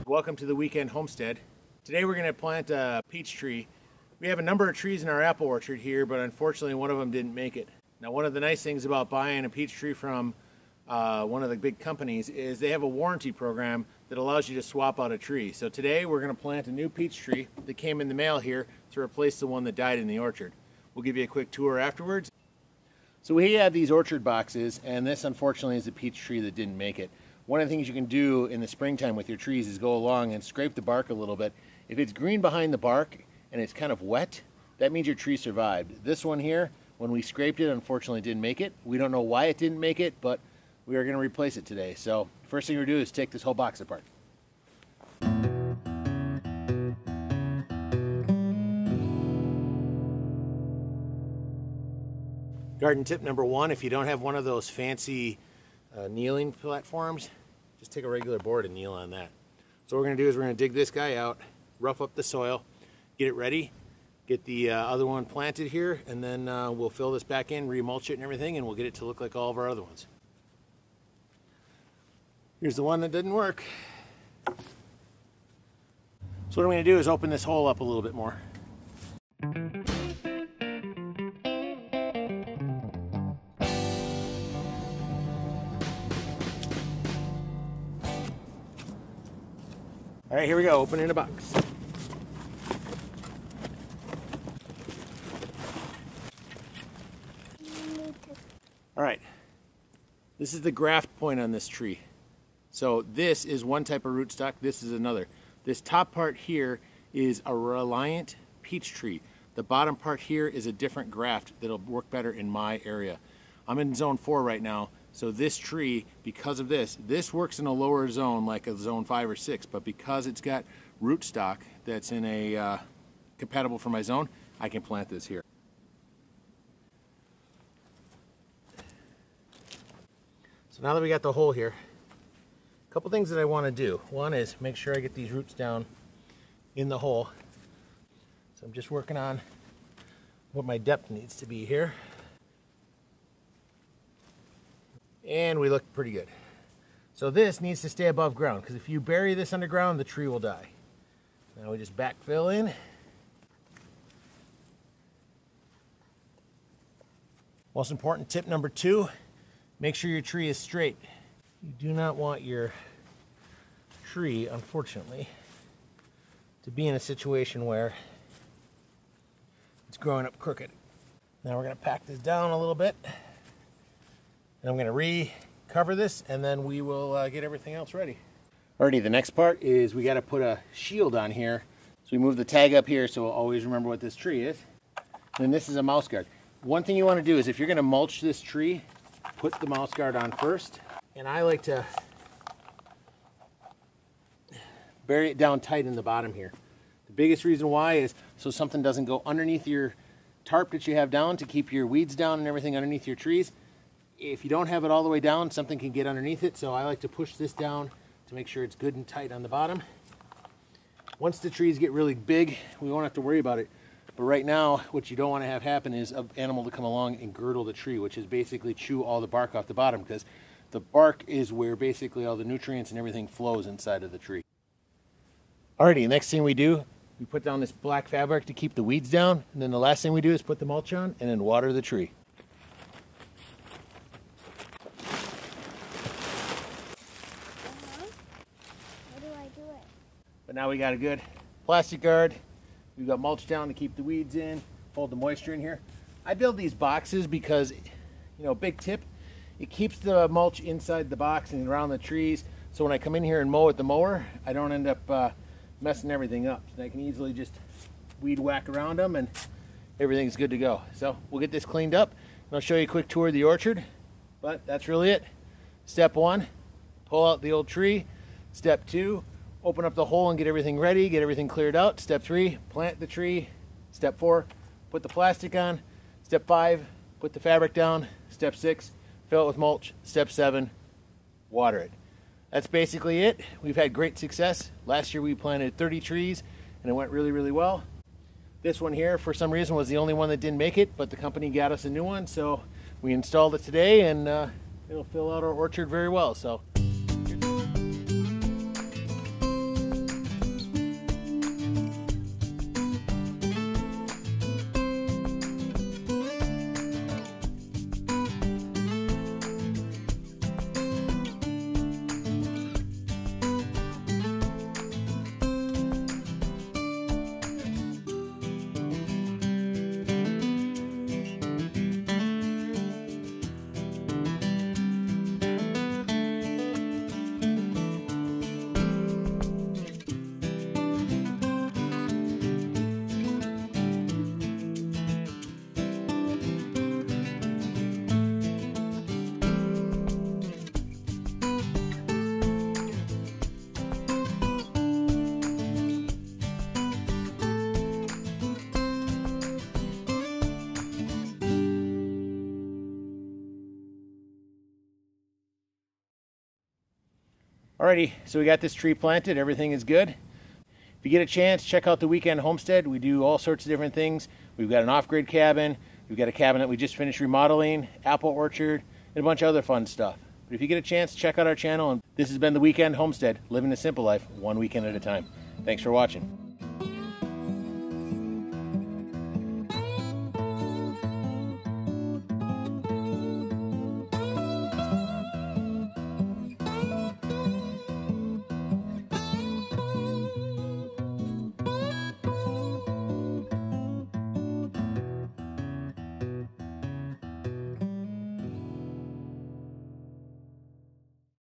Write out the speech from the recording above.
Welcome to the Weekend Homestead. Today we're going to plant a peach tree. We have a number of trees in our apple orchard here, but unfortunately one of them didn't make it. Now, one of the nice things about buying a peach tree from one of the big companies is they have a warranty program that allows you to swap out a tree. So today we're going to plant a new peach tree that came in the mail here to replace the one that died in the orchard. We'll give you a quick tour afterwards. So we have these orchard boxes, and this unfortunately is a peach tree that didn't make it. One of the things you can do in the springtime with your trees is go along and scrape the bark a little bit. If it's green behind the bark and it's kind of wet, that means your tree survived. This one here, when we scraped it, unfortunately didn't make it. We don't know why it didn't make it, but we are going to replace it today. So first thing we're going to do is take this whole box apart. Garden tip number one, if you don't have one of those fancy kneeling platforms, just take a regular board and kneel on that. So what we're going to do is we're going to dig this guy out, rough up the soil, get it ready, get the other one planted here, and then we'll fill this back in, remulch it and everything, and we'll get it to look like all of our other ones. Here's the one that didn't work. So what I'm going to do is open this hole up a little bit more. All right, here we go, open in a box. All right, this is the graft point on this tree. So this is one type of rootstock, this is another. This top part here is a Reliant peach tree. The bottom part here is a different graft that'll work better in my area. I'm in zone 4 right now. So this tree, because of this works in a lower zone like a zone 5 or 6, but because it's got rootstock that's in a compatible for my zone, I can plant this here. So now that we got the hole here, a couple things that I want to do. One is make sure I get these roots down in the hole. So I'm just working on what my depth needs to be here. And we look pretty good. So this needs to stay above ground, because if you bury this underground, the tree will die. Now we just backfill in. Most important tip number 2, make sure your tree is straight. You do not want your tree, unfortunately, to be in a situation where it's growing up crooked. Now we're going to pack this down a little bit. And I'm going to recover this, and then we will get everything else ready. Alrighty, the next part is we got to put a shield on here. So we move the tag up here so we'll always remember what this tree is. And then this is a mouse guard. One thing you want to do is if you're going to mulch this tree, put the mouse guard on first. And I like to bury it down tight in the bottom here. The biggest reason why is so something doesn't go underneath your tarp that you have down to keep your weeds down and everything underneath your trees. If you don't have it all the way down, something can get underneath it, so I like to push this down to make sure it's good and tight on the bottom. Once the trees get really big, we won't have to worry about it. But right now, what you don't want to have happen is an animal to come along and girdle the tree, which is basically chew all the bark off the bottom, because the bark is where basically all the nutrients and everything flows inside of the tree. Alrighty, next thing we do, we put down this black fabric to keep the weeds down, and then the last thing we do is put the mulch on and then water the tree. But now we got a good plastic guard. We've got mulch down to keep the weeds in, hold the moisture in here. I build these boxes because, you know, big tip, it keeps the mulch inside the box and around the trees. So when I come in here and mow with the mower, I don't end up messing everything up. So I can easily just weed whack around them and everything's good to go. So we'll get this cleaned up and I'll show you a quick tour of the orchard. But that's really it. Step 1, pull out the old tree. Step 2, open up the hole and get everything ready, get everything cleared out. Step 3, plant the tree. Step 4, put the plastic on. Step 5, put the fabric down. Step 6, fill it with mulch. Step 7, water it. That's basically it. We've had great success. Last year we planted 30 trees and it went really, really well. This one here, for some reason, was the only one that didn't make it, but the company got us a new one, so we installed it today, and it'll fill out our orchard very well. So Alrighty, so we got this tree planted. Everything is good. If you get a chance, check out the Weekend Homestead. We do all sorts of different things. We've got an off-grid cabin. We've got a cabin that we just finished remodeling, apple orchard, and a bunch of other fun stuff. But if you get a chance, check out our channel. And this has been the Weekend Homestead, living a simple life, one weekend at a time. Thanks for watching.